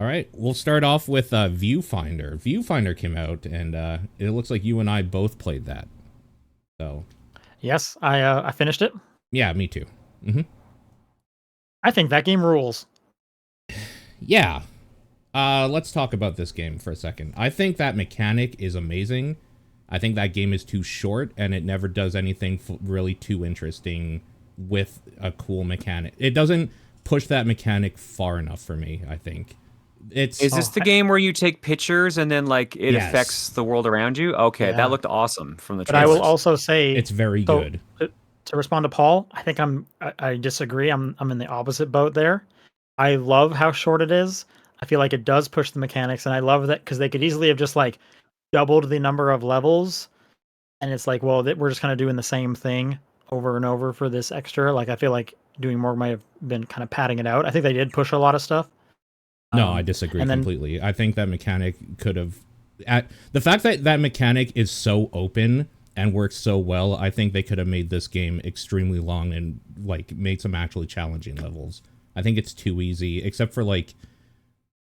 All right, we'll start off with Viewfinder. Viewfinder came out, and it looks like you and I both played that. So Yes, I finished it. yeah, me too. hmm I think that game rules. Yeah. Let's talk about this game for a second. I think that mechanic is amazing. I think that game is too short, and it never does anything really too interesting with a cool mechanic. It doesn't push that mechanic far enough for me, I think. It's Is this Oh, the game where you take pictures and then like it affects yes, the world around you? Okay, that yeah. looked awesome from the But I will it's trailers. also say, it's very so good. to respond to Paul, I think I disagree. I'm in the opposite boat there. I love how short it is. I feel like it does push the mechanics, and I love that because they could easily have just like doubled the number of levels, and it's like, well, we're just kind of doing the same thing over and over for this extra. Like I feel like doing more might have been kind of padding it out. I think they did push a lot of stuff. No, I Um, disagree and then completely. I think that mechanic could have, at the fact that that mechanic is so open and works so well. I think they could have made this game extremely long and like made some actually challenging levels. I think it's too easy, except for like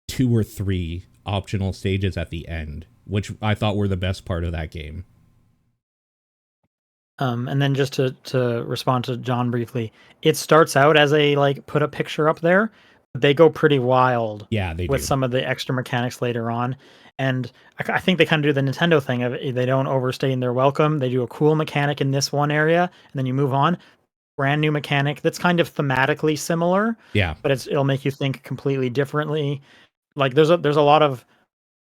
two or three optional stages at the end, which I thought were the best part of that game. And then just to respond to John briefly, it starts out as a like put a picture up there, but they go pretty wild Yeah, they with do. some of the extra mechanics later on. And I think they kind of do the Nintendo thing of they don't overstay in their welcome. They do a cool mechanic in this one area, and then you move on. Brand new mechanic that's kind of thematically similar, Yeah, but it'll make you think completely differently. Like there's a lot of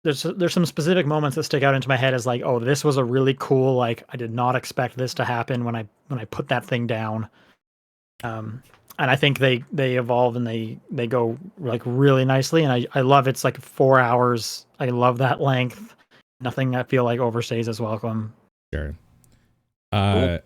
there's some specific moments that stick out into my head as like, oh, this was a really cool, like I did not expect this to happen when I put that thing down. Um, and I think they evolve and they go like really nicely, and I love it's like 4 hours. I love that length. Nothing I feel like overstays its welcome. sure. Cool. Uh,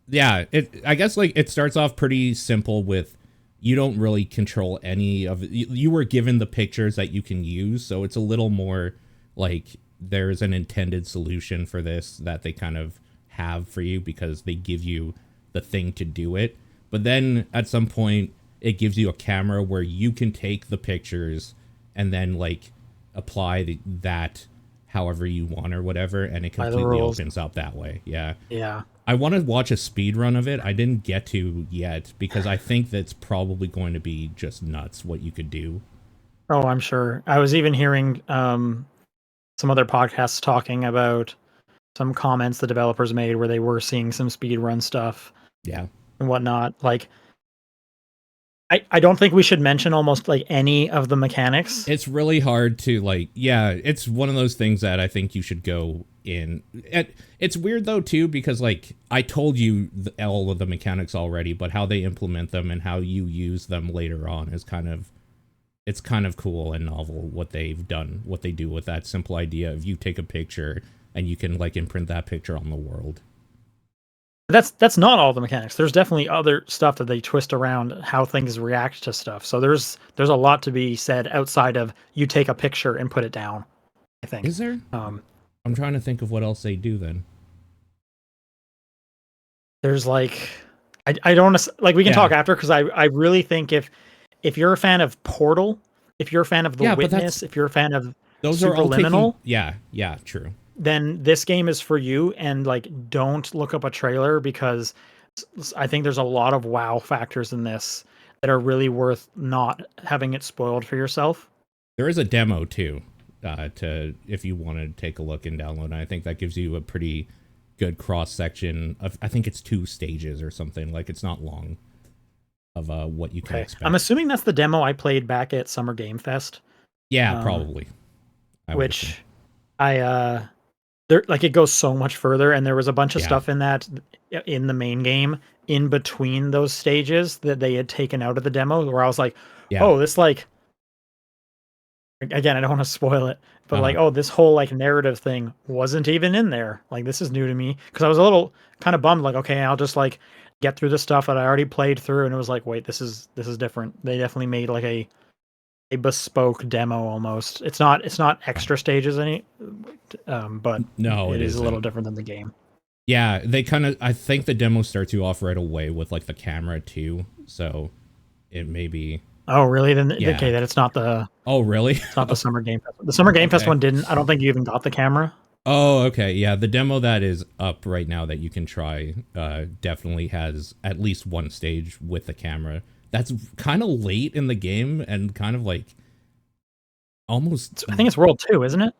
yeah, it. I guess like it starts off pretty simple with you don't really control any of it. You were given the pictures that you can use, so it's a little more like there's an intended solution for this that they kind of have for you because they give you the thing to do it. But then at some point it gives you a camera where you can take the pictures and then like apply that however you want or whatever, and it By the completely rules. opens up that way. Yeah. Yeah. I want to watch a speed run of it. I didn't get to yet because I think that's probably going to be just nuts what you could do. Oh, I'm sure. I was even hearing some other podcasts talking about some comments the developers made where they were seeing some speed run stuff Yeah. and whatnot. Like I don't think we should mention almost like any of the mechanics. It's really hard to like, yeah, it's one of those things that I think you should go in. It's weird though too because like I told you all of the mechanics already, but how they implement them and how you use them later on is it's kind of cool and novel what they've done, what they do with that simple idea of you take a picture and you can like imprint that picture on the world. That's not all the mechanics. There's definitely other stuff that they twist around how things react to stuff. So there's a lot to be said outside of you take a picture and put it down, I think. Is there? Um, I'm trying to think of what else they do then. there's like I don't like we can Yeah. talk after because I really think if you're a fan of Portal, if you're a fan of The Yeah, but that's Witness, if you're a fan of those are all taking Superliminal, yeah, true. then this game is for you. And like, don't look up a trailer because I think there's a lot of wow factors in this that are really worth not having it spoiled for yourself. There is a demo too, to if you want to take a look and download. And I think that gives you a pretty good cross section of. I think it's 2 stages or something. Like it's not long of what you can Okay, expect. I'm assuming that's the demo I played back at Summer Game Fest, Yeah, um, probably. I would assume. which I there like it goes so much further, and there was a bunch of Yeah, stuff in that in the main game in between those stages that they had taken out of the demo where I was like, yeah. oh, this like again, I don't want to spoil it, but Uh huh. like, oh, this whole like narrative thing wasn't even in there. Like, this is new to me because I was a little kind of bummed. Like, okay, I'll just like get through the stuff that I already played through, and it was like, wait, this is different. They definitely made like a bespoke demo almost. It's not extra stages but No, it it is a little isn't. different than the game. Yeah, they kind of. I think the demo starts you off right away with like the camera too, so it may be. Oh, really? Then Yeah. okay, that it's not the Oh, really? it's not the Summer Game Fest. The Summer Game Fest Okay. one didn't. I don't think you even got the camera. Oh, okay. Yeah, the demo that is up right now that you can try definitely has at least one stage with the camera. That's kind of late in the game and kind of like almost. I think it's World 2, isn't it?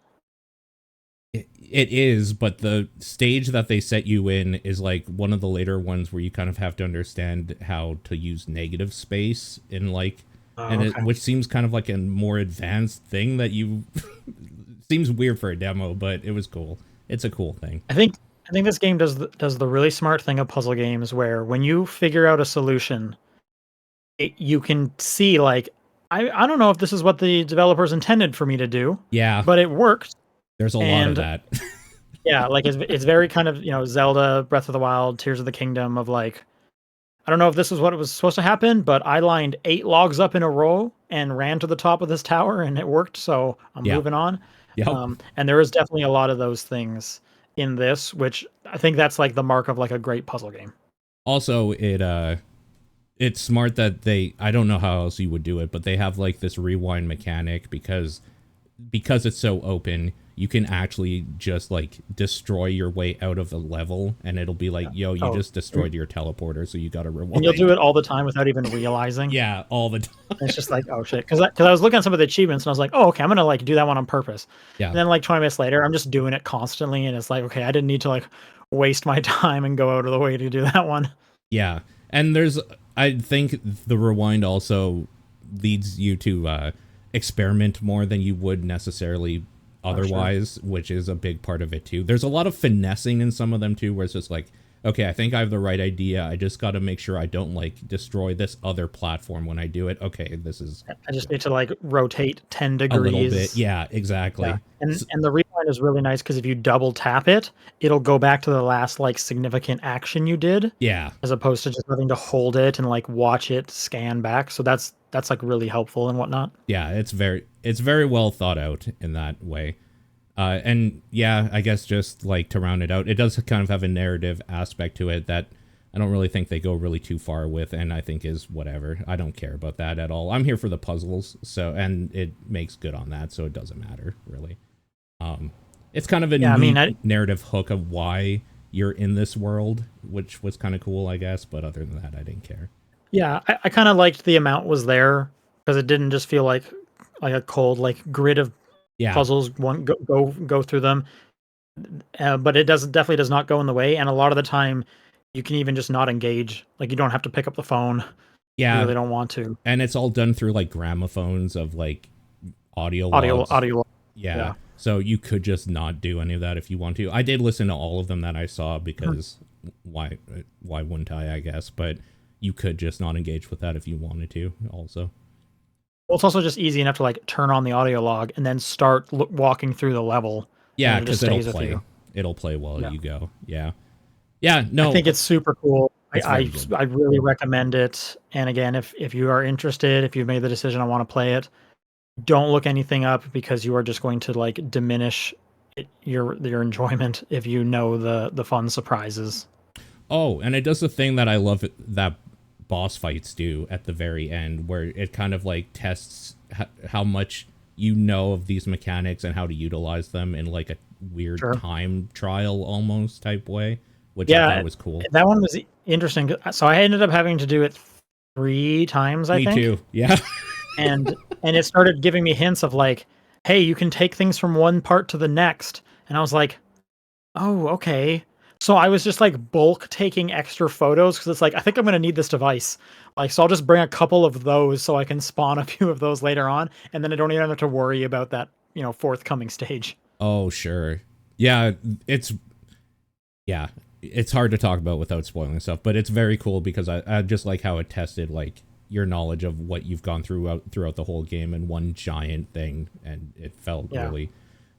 It is, but the stage that they set you in is like one of the later ones where you kind of have to understand how to use negative space in like, which seems kind of like a more advanced thing that you seems weird for a demo, but it was cool. It's a cool thing. I think this game does the really smart thing of puzzle games where when you figure out a solution, you can see like I don't know if this is what the developers intended for me to do. Yeah, but it worked. There's a lot of that. Yeah, like it's very kind of, Zelda, Breath of the Wild, Tears of the Kingdom of like, I don't know if this is what it was supposed to happen, but I lined 8 logs up in a row and ran to the top of this tower and it worked, so I'm moving on. Yep. And there is definitely a lot of those things in this, which I think that's like the mark of like a great puzzle game. Also, it's smart that I don't know how else you would do it, but they have like this rewind mechanic because it's so open, you can actually just like destroy your way out of the level and it'll be like, yo, you just destroyed your teleporter, so you gotta rewind. And you'll do it all the time without even realizing. Yeah, all the time. It's just like, oh shit. Because I was looking at some of the achievements and I was like, oh, okay, I'm gonna like do that one on purpose. Yeah. And then like 20 minutes later, I'm just doing it constantly and it's like, okay, I didn't need to like waste my time and go out of the way to do that one. Yeah. And I think the rewind also leads you to experiment more than you would necessarily otherwise, which is a big part of it too. There's a lot of finessing in some of them too, where it's just like, okay, I think I have the right idea. I just got to make sure I don't like destroy this other platform when I do it. Okay, this is. I just need to like rotate 10 degrees. A little bit. Yeah, exactly. Yeah. And the rewind is really nice because if you double tap it, it'll go back to the last like significant action you did. Yeah. As opposed to just having to hold it and like watch it scan back. So that's like really helpful and whatnot. Yeah, it's very well thought out in that way. And yeah, I guess just like to round it out, it does kind of have a narrative aspect to it that I don't really think they go really too far with, and I think is whatever. I don't care about that at all. I'm here for the puzzles, and it makes good on that, so it doesn't matter really. It's kind of a narrative hook of why you're in this world, which was kind of cool, I guess. But other than that, I didn't care. Yeah, I kind of liked the amount was there because it didn't just feel like a cold like grid of puzzles. One go through them, but it definitely does not go in the way. And a lot of the time, you can even just not engage. Like you don't have to pick up the phone. Yeah, you really don't want to. And it's all done through like gramophones of like audio. Yeah. So you could just not do any of that if you want to. I did listen to all of them that I saw because why wouldn't I guess, but you could just not engage with that if you wanted to also. Well, it's also just easy enough to like turn on the audio log and then start walking through the level. Yeah, because it'll play. It'll play while you go. Yeah. Yeah, no. I think it's super cool. I really recommend it. And again, if you are interested, if you've made the decision I want to play it, don't look anything up because you are just going to like diminish your enjoyment if you know the fun surprises. Oh, and it does the thing that I love that boss fights do at the very end, where it kind of like tests how much you know of these mechanics and how to utilize them in like a weird time trial almost type way, which I thought was cool. That one was interesting. So I ended up having to do it 3 times, I think. Me too. Yeah. and it started giving me hints of like, hey, you can take things from one part to the next. And I was like, oh, okay. So I was just like bulk taking extra photos because it's like, I think I'm going to need this device. Like, so I'll just bring a couple of those so I can spawn a few of those later on. And then I don't even have to worry about that, forthcoming stage. Oh, sure. Yeah, it's hard to talk about without spoiling stuff, but it's very cool because I just like how it tested like your knowledge of what you've gone throughout the whole game in one giant thing, and it felt really.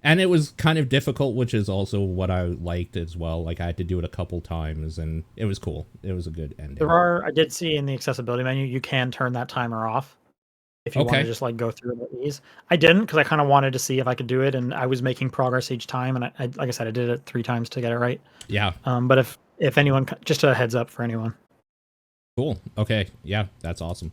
And it was kind of difficult, which is also what I liked as well. Like I had to do it a couple times, and it was cool. It was a good ending. I did see in the accessibility menu, you can turn that timer off if you want to just like go through it with ease. I didn't because I kind of wanted to see if I could do it, and I was making progress each time. And I like I said, I did it 3 times to get it right. Yeah. But if anyone, just a heads up for anyone. Cool. Okay. Yeah, that's awesome.